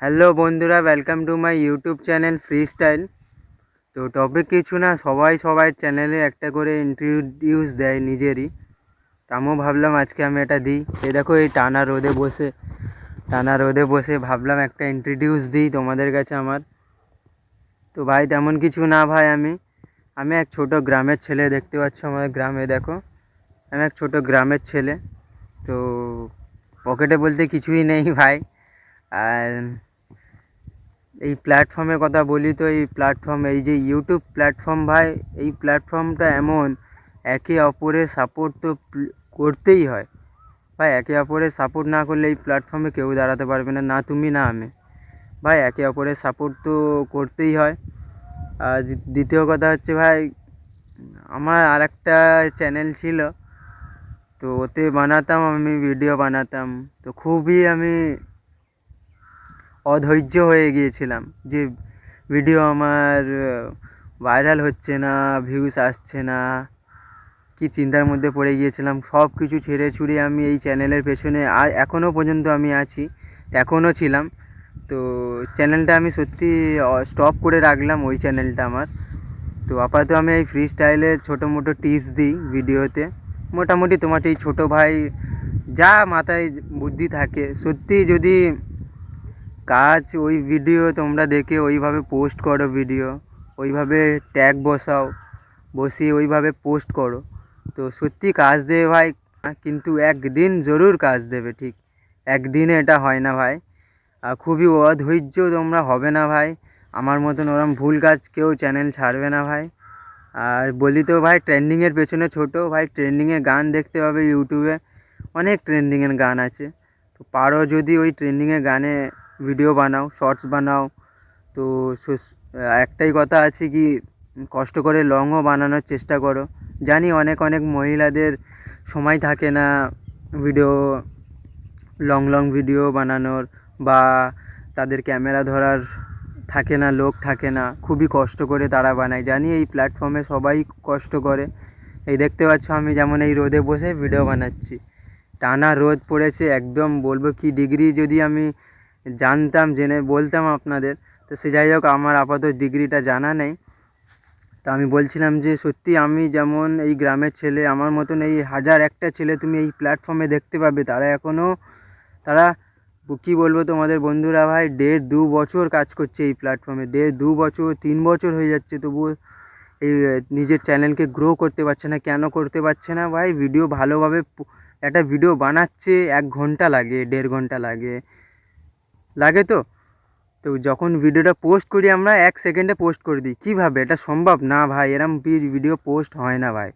Hello বন্ধুরা, welcome to my YouTube channel free style. তো topic কিছু না, সবাই চ্যানেলে একটা করে ইন্ট্রোডিউস দেয় নিজেরই। তো আমিও ভাবলাম আজকে আমি এটা দিই। এই দেখো, এই টানা রোদে বসে ভাবলাম একটা ইন্ট্রোডিউস দিই তোমাদের কাছে আমার। তো ভাই তেমন কিছু না ভাই, আমি এক ছোট গ্রামের ছেলে। দেখতে পাচ্ছ আমাদের গ্রামে, দেখো আমি এক ছোট গ্রামের ছেলে। তো পকেটে বলতে কিছুই নেই ভাই। আর এই প্ল্যাটফর্মের কথা বলি, তো এই প্ল্যাটফর্ম, এই যে ইউটিউব প্ল্যাটফর্ম ভাই, এই প্ল্যাটফর্মটা এমন, একে অপরের সাপোর্ট তো করতেই হয় ভাই। একে অপরের সাপোর্ট না করলে এই প্ল্যাটফর্মে কেউ দাঁড়াতে পারবে না, না তুমি না আমি ভাই। একে অপরের সাপোর্ট তো করতেই হয়। আর দ্বিতীয় কথা হচ্ছে ভাই, আমার আর একটা চ্যানেল ছিল, তো ওতে বানাতাম, আমি ভিডিও বানাতাম। তো খুবই আমি অধৈর্য হয়ে গিয়েছিলাম যে ভিডিও আমার ভাইরাল হচ্ছে না, ভিউস আসছে না। কি চিন্তার মধ্যে পড়ে গিয়েছিলাম। সব কিছু ছেড়ে ছুড়ে আমি এই চ্যানেলের পেছনে এখনও পর্যন্ত আমি আছি, এখনও ছিলাম। তো চ্যানেলটা আমি সত্যি স্টপ করে রাখলাম, ওই চ্যানেলটা আমার। তো আপাতত আমি এই ফ্রি স্টাইলের ছোটো মোটো টিপস দিই ভিডিওতে। মোটামুটি তোমার এই ছোটো ভাই যা মাথায় বুদ্ধি থাকে, সত্যি যদি কাজ ওই ভিডিও তোমরা দেখে ওইভাবে পোস্ট করো, ভিডিও ওইভাবে ট্যাগ বসিয়ে ওইভাবে পোস্ট করো, তো সত্যি কাজ দেবে ভাই। কিন্তু একদিন জরুর কাজ দেবে, ঠিক একদিনে এটা হয় না ভাই। আর খুবই অধৈর্য তোমরা হবে না ভাই। আমার মতন ওরম ভুল কাজ কেউ চ্যানেল ছাড়বে না ভাই। আর বলি তো ভাই, ট্রেন্ডিংয়ের পেছনে ছোটো ভাই, ট্রেন্ডিংয়ের গান দেখতে পাবে ইউটিউবে, অনেক ট্রেন্ডিংয়ের গান আছে। তো পারো যদি ওই ট্রেন্ডিংয়ের গানে ভিডিও বানাও, শর্টস বানাও। তো একটাই কথা আছে কি, কষ্ট করে লংও বানানোর চেষ্টা করো। জানি অনেক অনেক মহিলাদের সময় থাকে না ভিডিও, লং ভিডিও বানানোর, বা তাদের ক্যামেরা ধরার থাকে না, লোক থাকে না, খুবই কষ্ট করে তারা বানায়। জানি এই প্ল্যাটফর্মে সবাই কষ্ট করে। এই দেখতে পাচ্ছ আমি যেমন এই রোদে বসে ভিডিও বানাচ্ছি, টানা রোদ পড়েছে একদম, বলবো কি ডিগ্রি যদি আমি জানতাম, জেনে বলতাম আপনাদের। তো সে যাই হোক, আমার আপাতত ডিগ্রিটা জানা নেই। তো আমি বলছিলাম যে সত্যি আমি যেমন এই গ্রামের ছেলে, আমার মতন এই হাজার একটা ছেলে তুমি এই প্ল্যাটফর্মে দেখতে পাবে। তারা কী বলবো তোমাদের বন্ধুরা ভাই, 1.5-2 বছর কাজ করছে এই প্ল্যাটফর্মে, 1.5-2 বছর, 3 বছর হয়ে যাচ্ছে, তবুও এই নিজের চ্যানেলকে গ্রো করতে পারছে না। কেন করতে পারছে না ভাই? ভিডিও ভালোভাবে একটা ভিডিও বানাচ্ছে 1 ঘন্টা লাগে, 1.5 ঘন্টা লাগে তো। তো যখন ভিডিওটা পোস্ট করি আমরা 1 সেকেন্ডে পোস্ট করে দিই, কীভাবে এটা সম্ভব? না ভাই, এরম ভিডিও পোস্ট হয় না ভাই।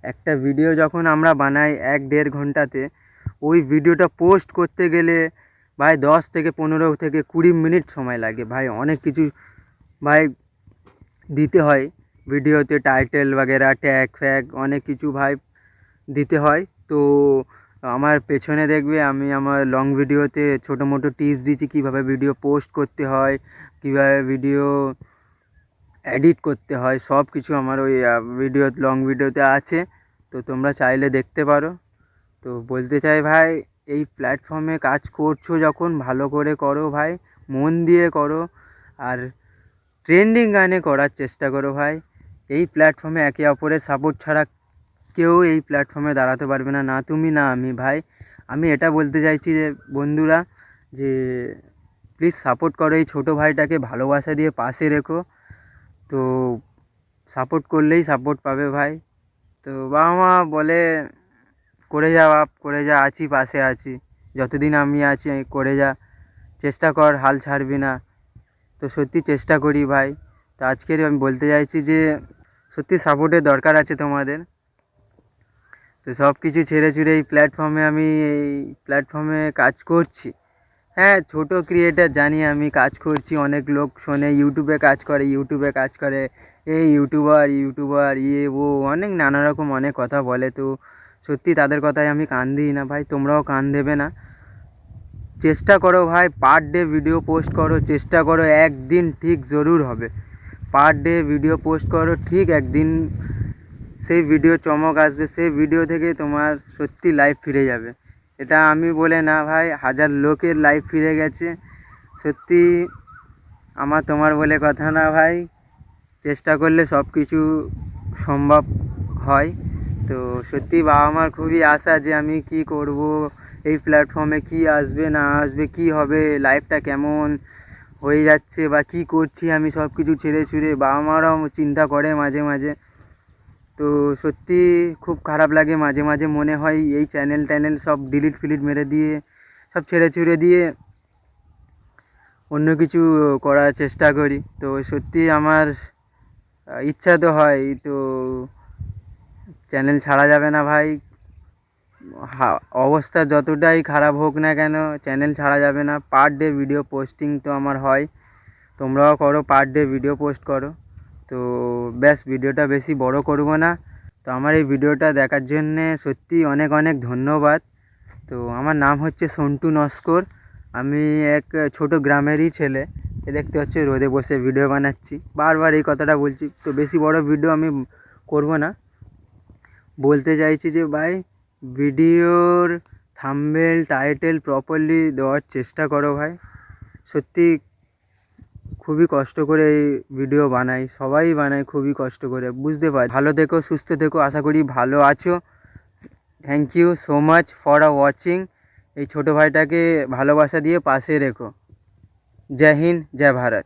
একটা ভিডিও যখন আমরা বানাই 1-1.5 ঘন্টাতে, ওই ভিডিওটা পোস্ট করতে গেলে ভাই 10 থেকে 15 থেকে 20 মিনিট সময় লাগে ভাই। অনেক কিছু ভাই দিতে হয় ভিডিওতে, টাইটেল বাগেরা, ট্যাগ ফ্যাগ অনেক কিছু ভাই দিতে হয়। তো আমার পেছনে দেখবে আমি আমার লং ভিডিওতে ছোটো মোটো টিপস দিচ্ছি, কীভাবে ভিডিও পোস্ট করতে হয়, কীভাবে ভিডিও এডিট করতে হয়, সব কিছু আমার ওই লং ভিডিওতে আছে। তো তোমরা চাইলে দেখতে পারো। তো বলতে চাই ভাই, এই প্ল্যাটফর্মে কাজ করছো যখন ভালো করে করো ভাই, মন দিয়ে করো। আর ট্রেন্ডিং গানে করার চেষ্টা করো ভাই। এই প্ল্যাটফর্মে একে অপরের সাপোর্ট ছাড়া কেউ এই প্ল্যাটফর্মে দাঁড়াতে পারবে না, না তুমি না আমি ভাই। আমি এটা বলতে চাইছি যে বন্ধুরা, যে প্লিজ সাপোর্ট করো এই ছোটো ভাইটাকে, ভালোবাসা দিয়ে পাশে রেখো। তো সাপোর্ট করলেই সাপোর্ট পাবে ভাই। তো বাবা মা বলে করে যা বাপ, করে যা, আছি পাশে আছি, যতদিন আমি আছি করে যা, চেষ্টা কর, হাল ছাড়বি না। তো সত্যি চেষ্টা করি ভাই। তো আজকের আমি বলতে চাইছি যে সত্যি সাপোর্টের দরকার আছে তোমাদের। তো সব কিছু ছেড়ে ছুড়ে এই প্ল্যাটফর্মে কাজ করছি। হ্যাঁ, ছোটো ক্রিয়েটার জানি আমি, কাজ করছি, অনেক লোক শোনে ইউটিউবে কাজ করে, এই ইউটিউবার ও অনেক নানা রকম অনেক কথা বলে। তো সত্যি তাদের কথায় আমি কান দিই না ভাই, তোমরাও কান দেবে না। চেষ্টা করো ভাই, পার ডে ভিডিও পোস্ট করো, চেষ্টা করো, একদিন ঠিক জরুর হবে। পার ডে ভিডিও পোস্ট করো, ঠিক একদিন সেই ভিডিও চমক আসবে, সেই ভিডিও থেকে তোমার সত্যি লাইফ ফিরে যাবে। এটা আমি বলে না ভাই, হাজার লোকের লাইফ ফিরে গেছে। সত্যি আমার তোমার বলে কথা না ভাই, চেষ্টা করলে সব কিছু সম্ভব হয়। তো সত্যি বাবা মার খুবই আশা যে আমি কি করব, এই প্ল্যাটফর্মে কি আসবে না আসবে, কি হবে, লাইফটা কেমন হয়ে যাচ্ছে বা কি করছি আমি, সব কিছু ছেড়ে ছুড়ে বাবা মারাও চিন্তা করে মাঝে মাঝে। তো সত্যি খুব খারাপ লাগে মাঝে মাঝে, মনে হয় এই চ্যানেল ট্যানেল সব ডিলিট ফিলিট মেরে দিয়ে, সব ছেড়ে ছুড়ে দিয়ে অন্য কিছু করার চেষ্টা করি। তো সত্যি আমার ইচ্ছা তো হয়, তো চ্যানেল ছাড়া যাবে না ভাই। অবস্থা যতটাই খারাপ হোক না কেন, চ্যানেল ছাড়া যাবে না। পার ডে ভিডিও পোস্টিং তো আমার হয়, তোমরাও করো, পার ডে ভিডিও পোস্ট করো। তো ব্যাস, ভিডিওটা বেশি বড় করব না। তো আমার এই ভিডিওটা দেখার জন্যে সত্যি অনেক অনেক ধন্যবাদ। তো আমার নাম হচ্ছে সন্টু নস্কর, আমি এক ছোট গ্রামেরই ছেলে। এ দেখতে হচ্ছে রোদে বসে ভিডিও বানাচ্ছি, বারবার এই কথাটা বলছি। তো বেশি বড় ভিডিও আমি করব না। বলতে চাইছি যে ভাই, ভিডিওর থাম্বনেল টাইটেল প্রপারলি দেওয়ার চেষ্টা করো ভাই। সত্যি খুবই কষ্ট করে এই ভিডিও বানাই, সবাই বানায় খুবই কষ্ট করে, বুঝতে পারি। ভালো থেকো, সুস্থ থেকো, আশা করি ভালো আছো। Thank you so much for watching. এই ছোটো ভাইটাকে ভালোবাসা দিয়ে পাশে রেখো। জয় হিন্দ, জয় ভারত।